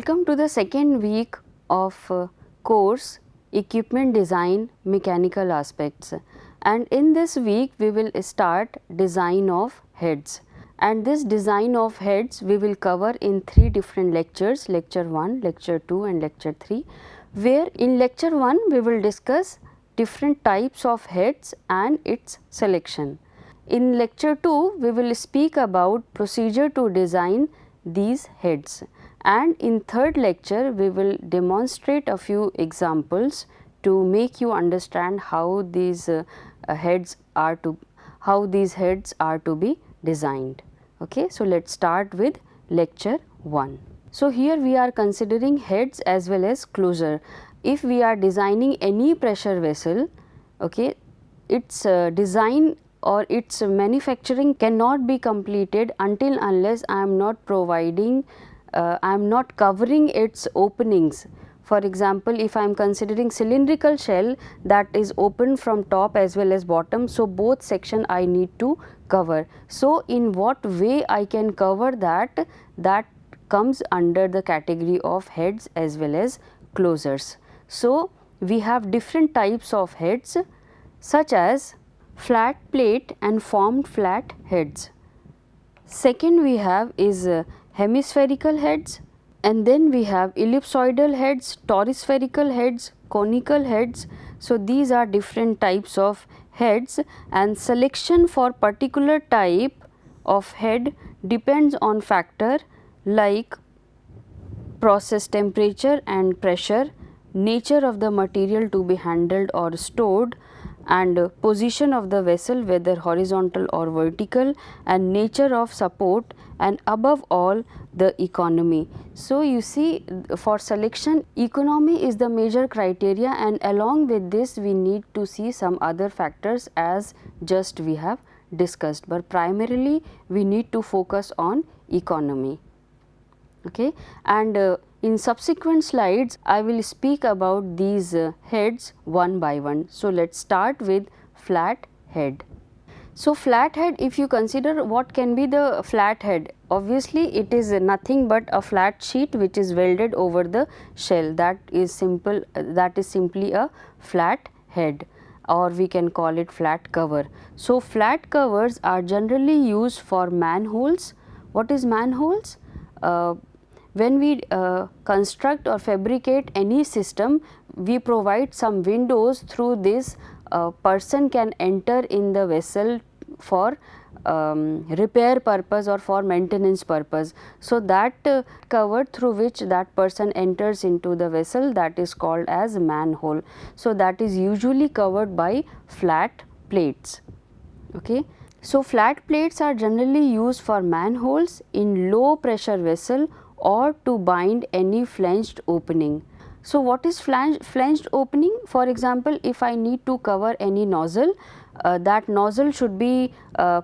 Welcome to the second week of course Equipment Design Mechanical Aspects, and in this week we will start design of heads, and this design of heads we will cover in 3 different lectures, lecture 1, lecture 2 and lecture 3, where in lecture 1 we will discuss different types of heads and its selection. In lecture 2 we will speak about procedure to design these heads, and in third lecture we will demonstrate a few examples to make you understand how these heads are to be designed. Okay, so let us start with lecture 1. So here we are considering heads as well as closure. If we are designing any pressure vessel, okay, its design or its manufacturing cannot be completed until unless I am not providing I am not covering its openings. For example, if I am considering cylindrical shell that is open from top as well as bottom, so both section I need to cover. So in what way I can cover that, that comes under the category of heads as well as closures. So we have different types of heads such as flat plate and formed flat heads. Second we have is hemispherical heads, and then we have ellipsoidal heads, toruspherical heads, conical heads. So these are different types of heads, and selection for particular type of head depends on factor like process temperature and pressure, nature of the material to be handled or stored, and position of the vessel whether horizontal or vertical, and nature of support, and above all the economy. So you see, for selection economy is the major criteria, and along with this we need to see some other factors as just we have discussed, but primarily we need to focus on economy. Okay, and in subsequent slides I will speak about these heads one by one. So let us start with flat head. So flat head, if you consider what can be the flat head, obviously it is nothing but a flat sheet which is welded over the shell. That is simply a flat head, or we can call it flat cover. So flat covers are generally used for manholes. What is manholes? When we construct or fabricate any system, we provide some windows. Through this person can enter in the vessel for repair purpose or for maintenance purpose. So that cover through which that person enters into the vessel, that is called as manhole. So that is usually covered by flat plates. Okay. So flat plates are generally used for manholes in low pressure vessel or to bind any flanged opening. So what is flanged opening? For example, if I need to cover any nozzle, that nozzle should be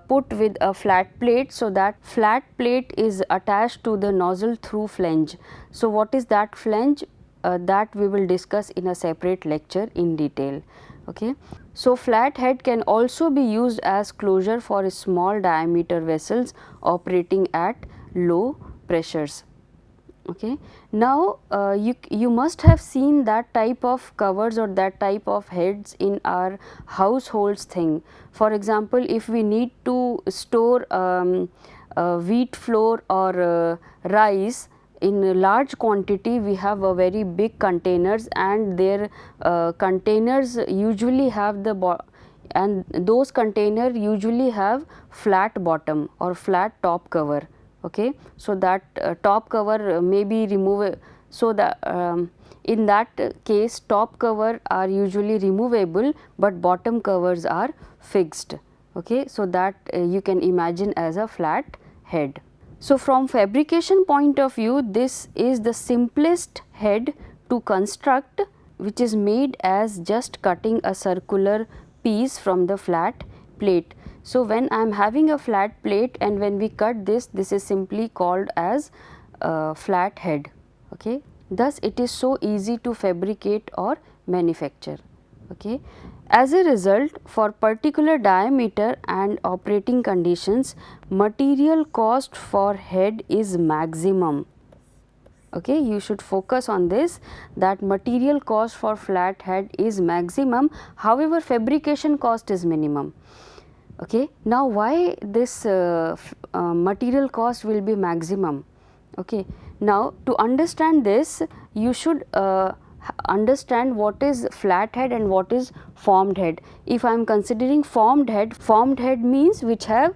put with a flat plate, so that flat plate is attached to the nozzle through flange. So what is that flange? That we will discuss in a separate lecture in detail. Okay. So flat head can also be used as closure for small diameter vessels operating at low pressures. Okay. Now you must have seen that type of covers or that type of heads in our households thing. For example, if we need to store wheat flour or rice in a large quantity, we have a very big containers, and their containers usually have and those container usually have flat bottom or flat top cover. Okay. So that top cover may be removed. So the in that case top cover are usually removable, but bottom covers are fixed. Okay. So that you can imagine as a flat head. So from fabrication point of view, this is the simplest head to construct, which is made as just cutting a circular piece from the flat plate. So when I am having a flat plate and when we cut this, this is simply called as flat head. Okay. Thus it is so easy to fabricate or manufacture. Okay. As a result, for particular diameter and operating conditions, material cost for head is maximum. Okay, you should focus on this, that material cost for flat head is maximum, however fabrication cost is minimum. Okay. Now, why this material cost will be maximum? Okay. Now, to understand this, you should understand what is flat head and what is formed head. If I am considering formed head means which have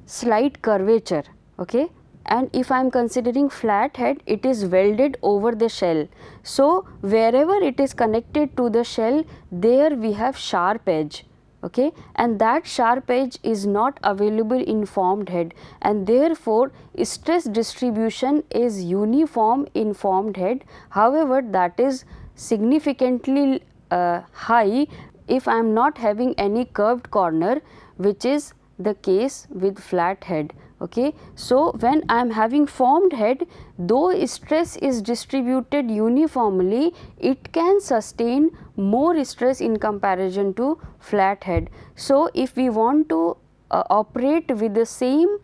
slight curvature. Okay. And if I am considering flat head, it is welded over the shell. So, wherever it is connected to the shell, there we have sharp edge. Okay, and that sharp edge is not available in formed head, and therefore stress distribution is uniform in formed head. However, that is significantly high if I am not having any curved corner, which is the case with flat head. Okay. So, when I am having formed head, though stress is distributed uniformly, it can sustain more stress in comparison to flat head. So, if we want to operate with the same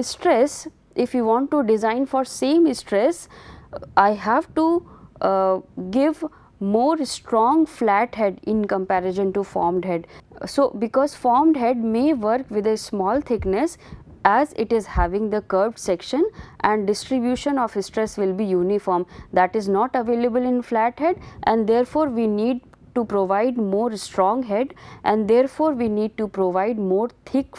stress, if we want to design for same stress, I have to give more strong flat head in comparison to formed head. So, because formed head may work with a small thickness, as it is having the curved section and distribution of stress will be uniform, that is not available in flat head, and therefore we need to provide more strong head, and therefore we need to provide more thick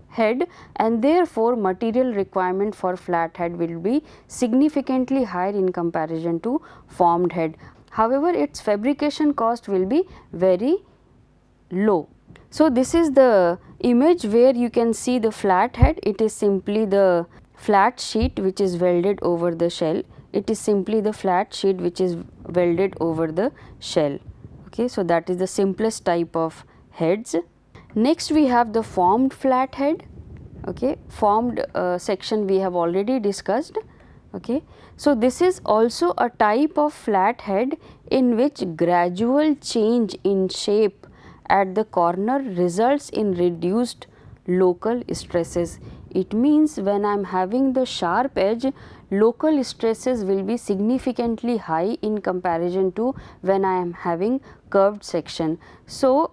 head, and therefore material requirement for flat head will be significantly higher in comparison to formed head. However, its fabrication cost will be very low. So, this is the image where you can see the flat head. It is simply the flat sheet which is welded over the shell. It is simply the flat sheet which is welded over the shell. Okay. So, that is the simplest type of heads. Next, we have the formed flat head. Okay. Formed section we have already discussed. Okay. So, this is also a type of flat head in which gradual change in shape at the corner results in reduced local stresses. It means when I am having the sharp edge, local stresses will be significantly high in comparison to when I am having curved section. So,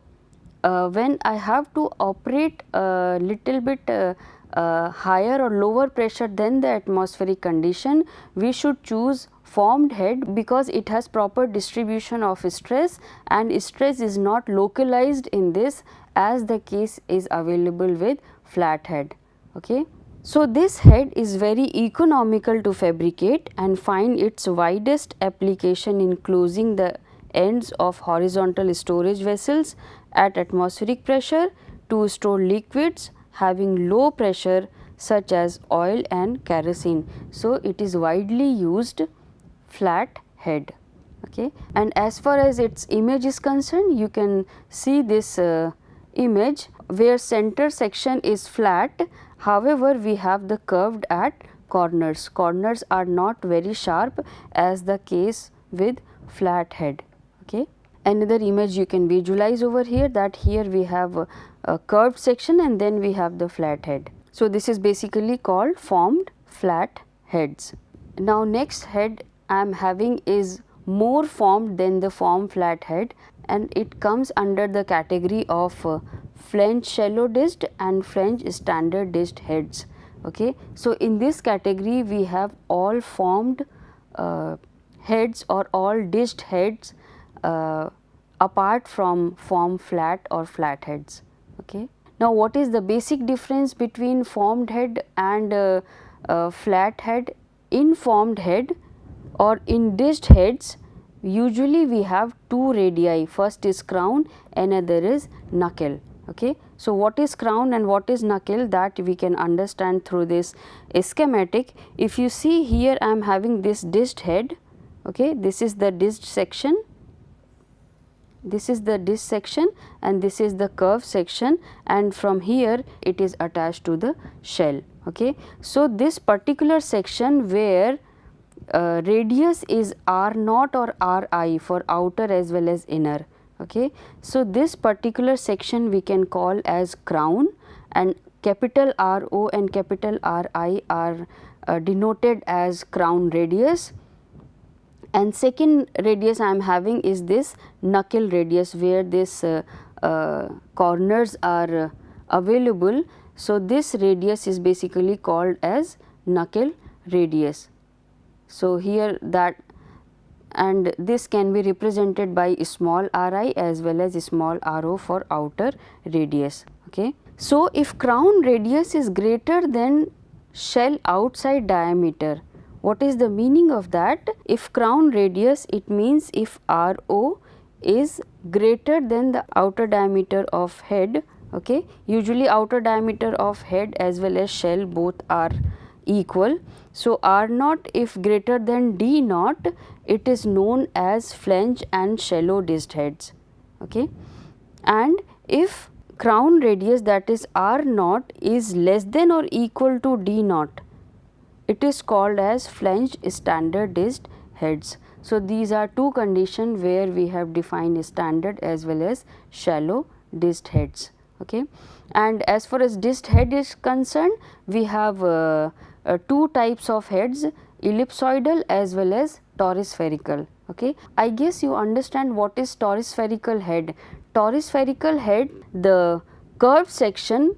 when I have to operate a little bit higher or lower pressure than the atmospheric condition, we should choose formed head because it has proper distribution of stress, and stress is not localized in this as the case is available with flat head. Okay. So, this head is very economical to fabricate and find its widest application in closing the ends of horizontal storage vessels at atmospheric pressure to store liquids having low pressure such as oil and kerosene. So, it is widely used flat head. Okay. And as far as its image is concerned, you can see this image where center section is flat, however, we have the curved at corners. Corners are not very sharp as the case with flat head. Okay. Another image you can visualize over here, that here we have a curved section and then we have the flat head. So, this is basically called formed flat heads. Now, next head I am having is more formed than the formed flat head, and it comes under the category of flange shallow disc and flange standard disc heads. Okay. So, in this category we have all formed heads or all disc heads apart from formed flat or flat heads. Okay. Now, what is the basic difference between formed head and flat head? In formed head or in disc heads, usually we have two radii, first is crown, another is knuckle. Okay. So, what is crown and what is knuckle, that we can understand through this schematic. If you see here, I am having this disc head. Okay. This is the disc section. This is the disc section and this is the curve section, and from here it is attached to the shell. Okay. So, this particular section where radius is R0 or Ri for outer as well as inner. Okay. So, this particular section we can call as crown, and capital RO and capital Ri are denoted as crown radius, and second radius I am having is this knuckle radius, where this corners are available. So, this radius is basically called as knuckle radius. So, here that, and this can be represented by small ri as well as small ro for outer radius. Okay. So, if crown radius is greater than shell outside diameter, what is the meaning of that? If crown radius, it means if ro is greater than the outer diameter of head. Okay. Usually outer diameter of head as well as shell both are equal. So, R naught if greater than D naught, it is known as flange and shallow disc heads. Okay. And if crown radius, that is R naught, is less than or equal to D naught, it is called as flange standard disc heads. So, these are two conditions where we have defined standard as well as shallow disc heads. Okay. And as far as disc head is concerned, we have two types of heads, ellipsoidal as well as toruspherical. Okay. I guess you understand what is toruspherical head. Toruspherical head, the curved section,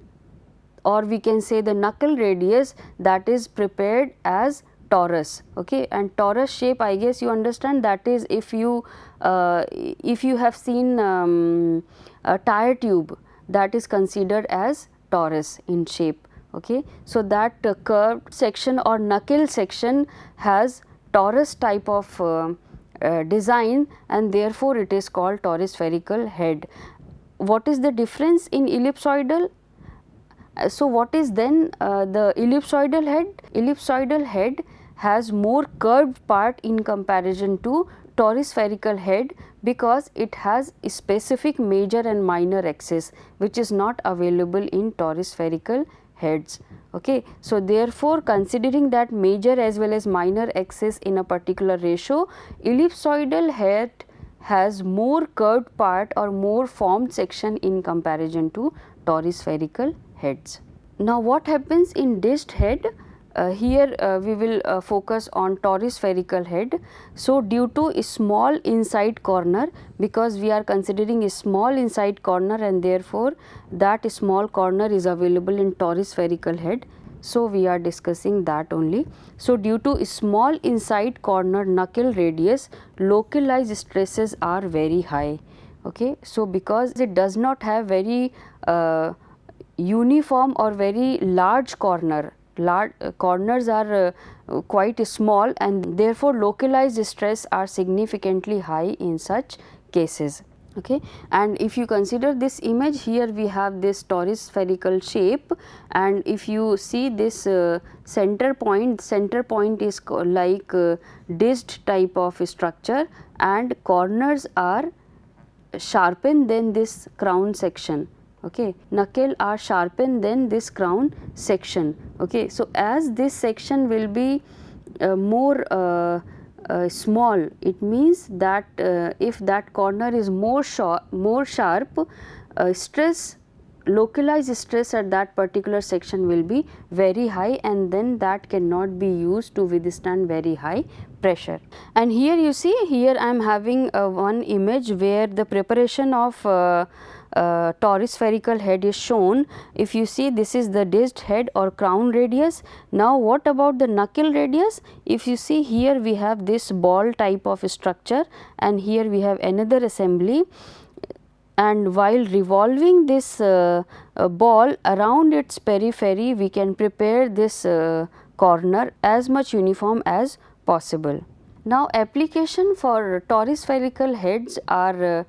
or we can say the knuckle radius, that is prepared as torus. Okay. And torus shape, I guess you understand, that is if you have seen a tire tube, that is considered as torus in shape. Okay. So, that curved section or knuckle section has torus type of design, and therefore, it is called toruspherical head. What is the difference in ellipsoidal? So, what is then the ellipsoidal head? Ellipsoidal head has more curved part in comparison to toruspherical head, because it has a specific major and minor axis which is not available in toruspherical heads. Okay. So, therefore, considering that major as well as minor axis in a particular ratio, ellipsoidal head has more curved part or more formed section in comparison to toruspherical heads. Now, what happens in disc head? Here we will focus on toruspherical head. So, due to a small inside corner, because we are considering a small inside corner, and therefore, that small corner is available in toruspherical head. So, we are discussing that only. So, due to a small inside corner knuckle radius, localized stresses are very high. Okay. So, because it does not have very uniform or very large corner, corners are quite small, and therefore, localized stress are significantly high in such cases. Okay. And if you consider this image, here we have this toruspherical shape, and if you see this center point is like disc type of structure, and corners are sharpened than this crown section. Okay. Knuckle are sharpened than this crown section. Okay. So, as this section will be more small, it means that if that corner is more sharp, stress, localized stress at that particular section will be very high, and then that cannot be used to withstand very high pressure. And here you see, here I am having one image where the preparation of toruspherical head is shown. If you see, this is the disc head or crown radius. Now, what about the knuckle radius? If you see, here we have this ball type of structure, and here we have another assembly, and while revolving this ball around its periphery, we can prepare this corner as much uniform as possible. Now, application for toruspherical heads are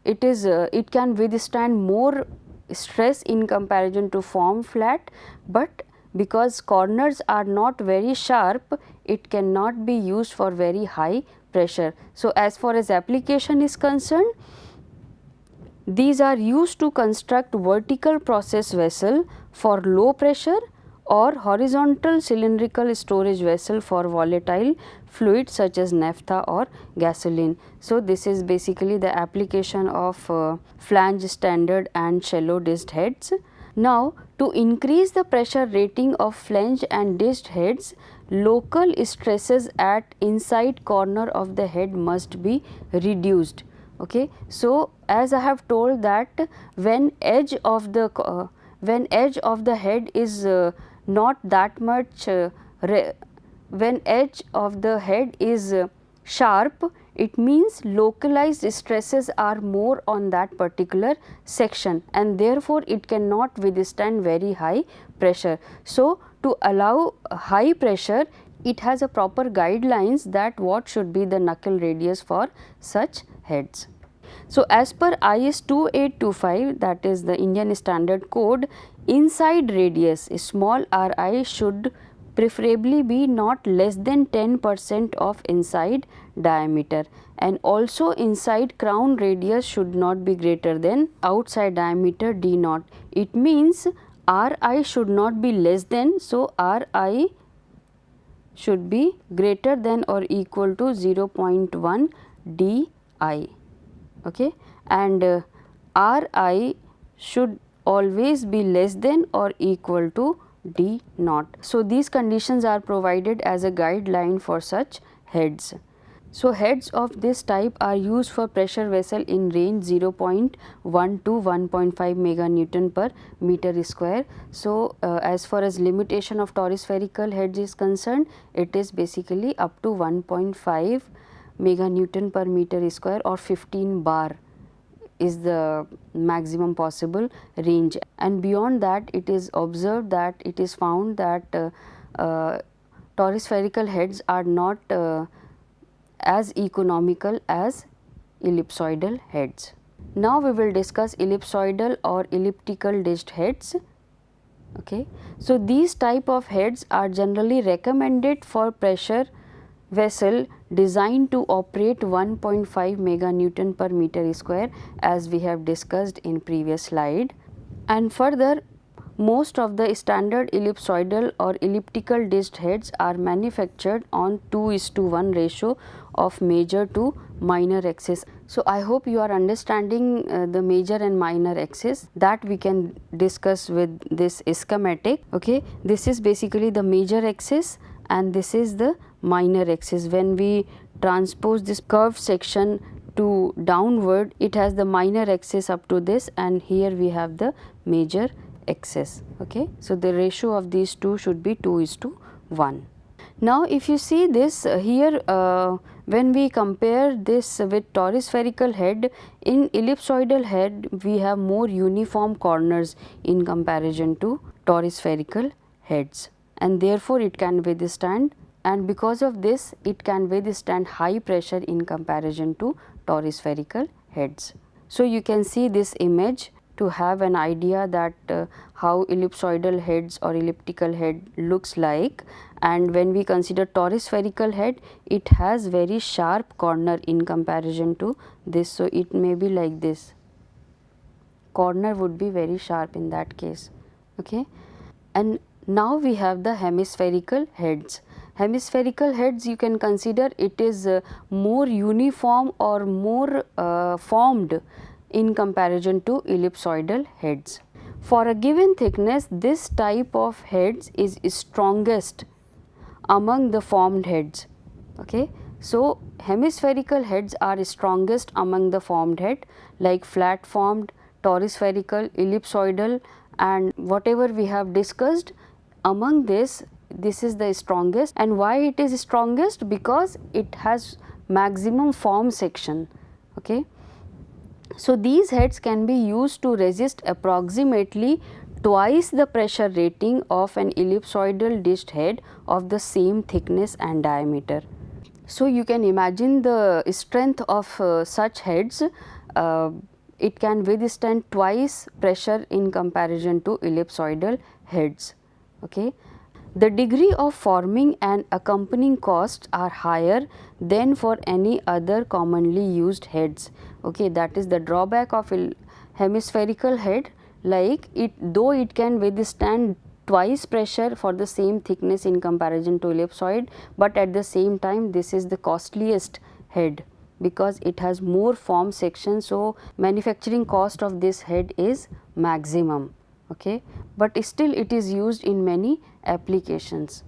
it can withstand more stress in comparison to form flat, but because corners are not very sharp, it cannot be used for very high pressure. So, as far as application is concerned, these are used to construct vertical process vessel for low pressure or horizontal cylindrical storage vessel for volatile fluids such as naphtha or gasoline. So, this is basically the application of flange standard and shallow disc heads. Now, to increase the pressure rating of flanged and dished heads, local stresses at inside corner of the head must be reduced. Okay. So, as I have told that when edge of the head is not that much when edge of the head is sharp, it means localized stresses are more on that particular section, and therefore it cannot withstand very high pressure. So, to allow high pressure, it has a proper guidelines that what should be the knuckle radius for such heads. So, as per IS 2825, that is the Indian Standard Code, inside radius small ri should preferably be not less than 10% of inside diameter, and also inside crown radius should not be greater than outside diameter d naught. It means ri should not be less than, so ri should be greater than or equal to 0.1 di, okay, and ri should always be less than or equal to d naught. So, these conditions are provided as a guideline for such heads. So, heads of this type are used for pressure vessel in range 0.1 to 1.5 mega Newton per meter square. So, as far as limitation of torus spherical heads is concerned, it is basically up to 1.5 mega Newton per meter square or 15 bar is the maximum possible range, and beyond that it is observed that it is found that torus spherical heads are not as economical as ellipsoidal heads. Now, we will discuss ellipsoidal or elliptical dished heads. Okay. So, these type of heads are generally recommended for pressure vessel designed to operate 1.5 mega Newton per meter square, as we have discussed in previous slide. And further, most of the standard ellipsoidal or elliptical dished heads are manufactured on 2:1 ratio of major to minor axis. So, I hope you are understanding the major and minor axis, that we can discuss with this schematic. Okay. This is basically the major axis and this is the minor axis. When we transpose this curved section to downward, it has the minor axis up to this, and here we have the major axis. Okay. So, the ratio of these two should be 2:1. Now, if you see this here, when we compare this with torus spherical head, in ellipsoidal head we have more uniform corners in comparison to torus spherical heads, and therefore it can withstand, and because of this it can withstand high pressure in comparison to torus spherical heads. So, you can see this image to have an idea that how ellipsoidal heads or elliptical head looks like, and when we consider torus spherical head, it has very sharp corner in comparison to this. So, it may be like this, corner would be very sharp in that case. Okay. And now we have the hemispherical heads. Hemispherical heads, you can consider it is more uniform or more formed in comparison to ellipsoidal heads. For a given thickness, this type of heads is strongest among the formed heads. Okay. So, hemispherical heads are strongest among the formed head, like flat formed, torus spherical, ellipsoidal, and whatever we have discussed. Among this is the strongest. And why it is strongest? Because it has maximum form section. Okay. So, these heads can be used to resist approximately twice the pressure rating of an ellipsoidal dished head of the same thickness and diameter. So, you can imagine the strength of such heads. It can withstand twice pressure in comparison to ellipsoidal heads. Okay. The degree of forming and accompanying costs are higher than for any other commonly used heads. Okay, that is the drawback of hemispherical head, like though it can withstand twice pressure for the same thickness in comparison to ellipsoid, but at the same time this is the costliest head because it has more form section. So, manufacturing cost of this head is maximum. okay, but still it is used in many applications.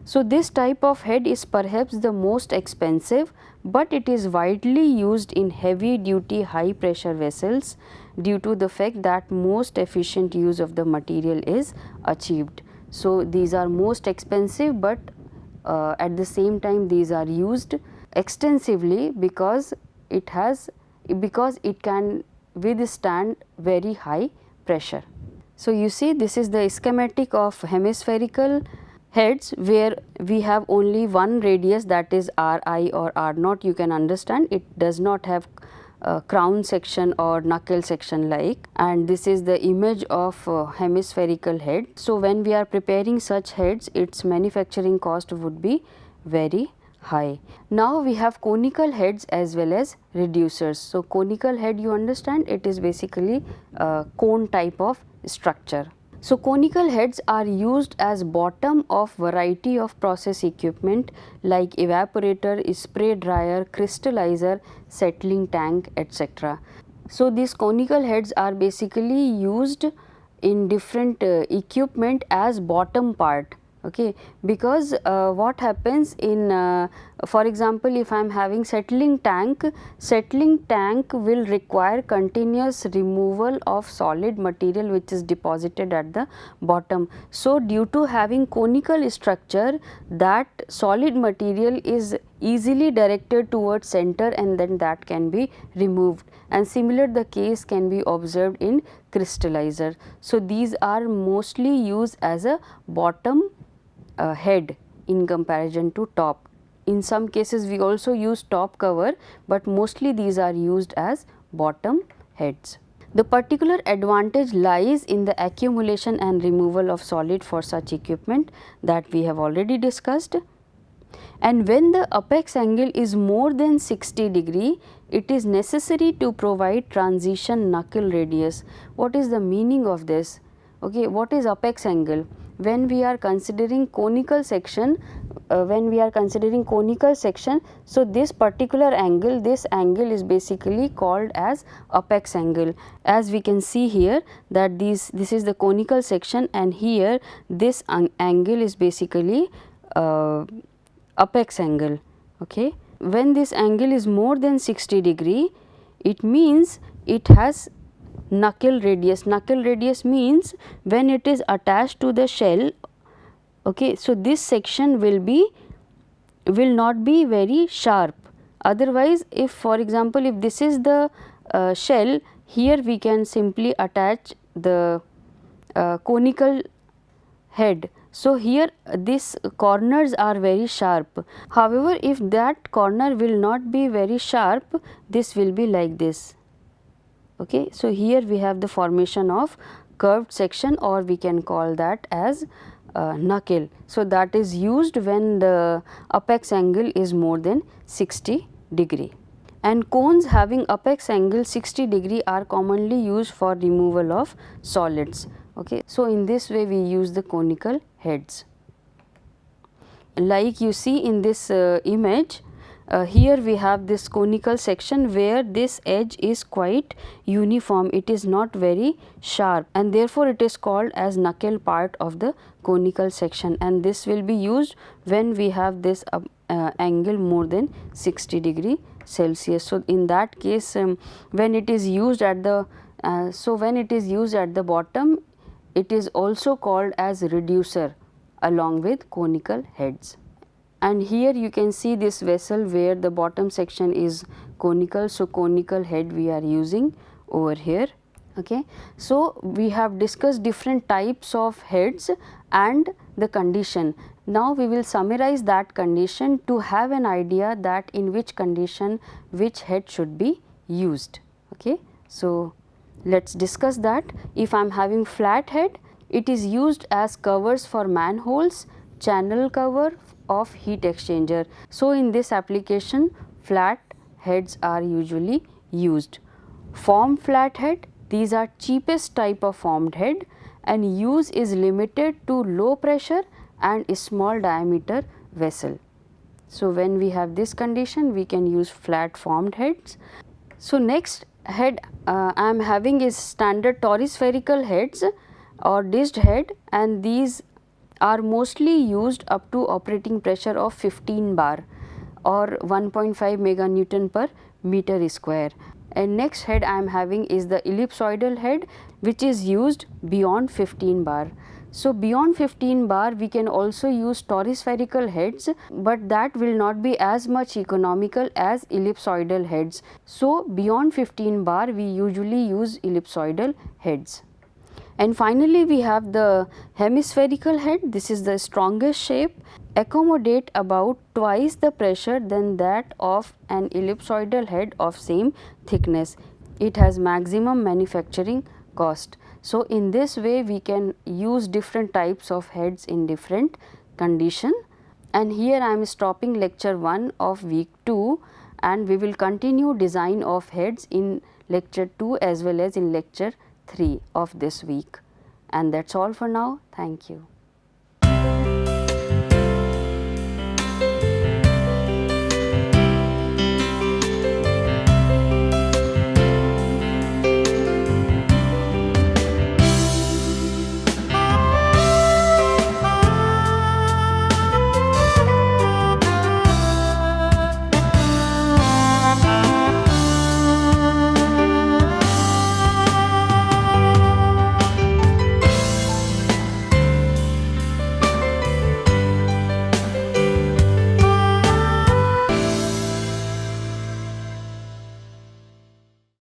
So, this type of head is perhaps the most expensive, but it is widely used in heavy duty high pressure vessels due to the fact that most efficient use of the material is achieved. So, these are most expensive, but at the same time these are used extensively because it can withstand very high pressure. So, you see this is the schematic of hemispherical heads where we have only one radius, that is Ri or R naught. You can understand it does not have crown section or knuckle section like, and this is the image of hemispherical head. So, when we are preparing such heads, its manufacturing cost would be very high. Now, we have conical heads as well as reducers. So, conical head, you understand, it is basically a cone type of structure. So, conical heads are used as bottom of variety of process equipment like evaporator, spray dryer, crystallizer, settling tank, etc. So, these conical heads are basically used in different equipment as bottom part, okay, because what happens in for example, if I am having settling tank will require continuous removal of solid material which is deposited at the bottom. So, due to having conical structure, that solid material is easily directed towards center and then that can be removed, and similar the case can be observed in crystallizer. So, these are mostly used as a bottom head in comparison to top. In some cases we also use top cover, but mostly these are used as bottom heads. The particular advantage lies in the accumulation and removal of solid for such equipment that we have already discussed. And when the apex angle is more than 60 degree, it is necessary to provide transition knuckle radius. What is the meaning of this? Okay, what is apex angle? When we are considering conical section, so this particular angle, this angle is basically called as apex angle. As we can see here that this is the conical section, and here this angle is basically apex angle. Okay. When this angle is more than 60 degree, it means it has knuckle radius. Knuckle radius means when it is attached to the shell, okay, so this section will not be very sharp. Otherwise, if for example, if this is the shell, here we can simply attach the conical head. So, here these corners are very sharp. However, if that corner will not be very sharp, this will be like this. Okay. So, here we have the formation of curved section, or we can call that as knuckle. So, that is used when the apex angle is more than 60 degree. And cones having apex angle 60 degree are commonly used for removal of solids. Okay. So, in this way we use the conical heads. Like you see in this image, here we have this conical section where this edge is quite uniform, it is not very sharp, and therefore it is called as knuckle part of the conical section, and this will be used when we have this angle more than 60 degree Celsius. So, in that case when it is used at the bottom, it is also called as reducer along with conical heads. And here you can see this vessel where the bottom section is conical. So, conical head we are using over here. Okay. So, we have discussed different types of heads and the condition. Now, we will summarize that condition to have an idea that in which condition which head should be used. Okay. So, let us discuss that. If I am having flat head, it is used as covers for manholes, channel cover of heat exchanger. So, in this application flat heads are usually used. Formed flat head, these are cheapest type of formed head, and use is limited to low pressure and small diameter vessel. So, when we have this condition, we can use flat formed heads. So, next head I am having is standard torus spherical heads or dished head, and these are mostly used up to operating pressure of 15 bar or 1.5 meganewton per meter square. And next head I am having is the ellipsoidal head, which is used beyond 15 bar. So, beyond 15 bar we can also use torus spherical heads, but that will not be as much economical as ellipsoidal heads. So, beyond 15 bar we usually use ellipsoidal heads. And finally, we have the hemispherical head. This is the strongest shape, accommodate about twice the pressure than that of an ellipsoidal head of same thickness. It has maximum manufacturing cost. So, in this way we can use different types of heads in different condition. And here I am stopping lecture 1 of week 2, and we will continue design of heads in lecture 2 as well as in lecture 3 of this week. And that is all for now. Thank you.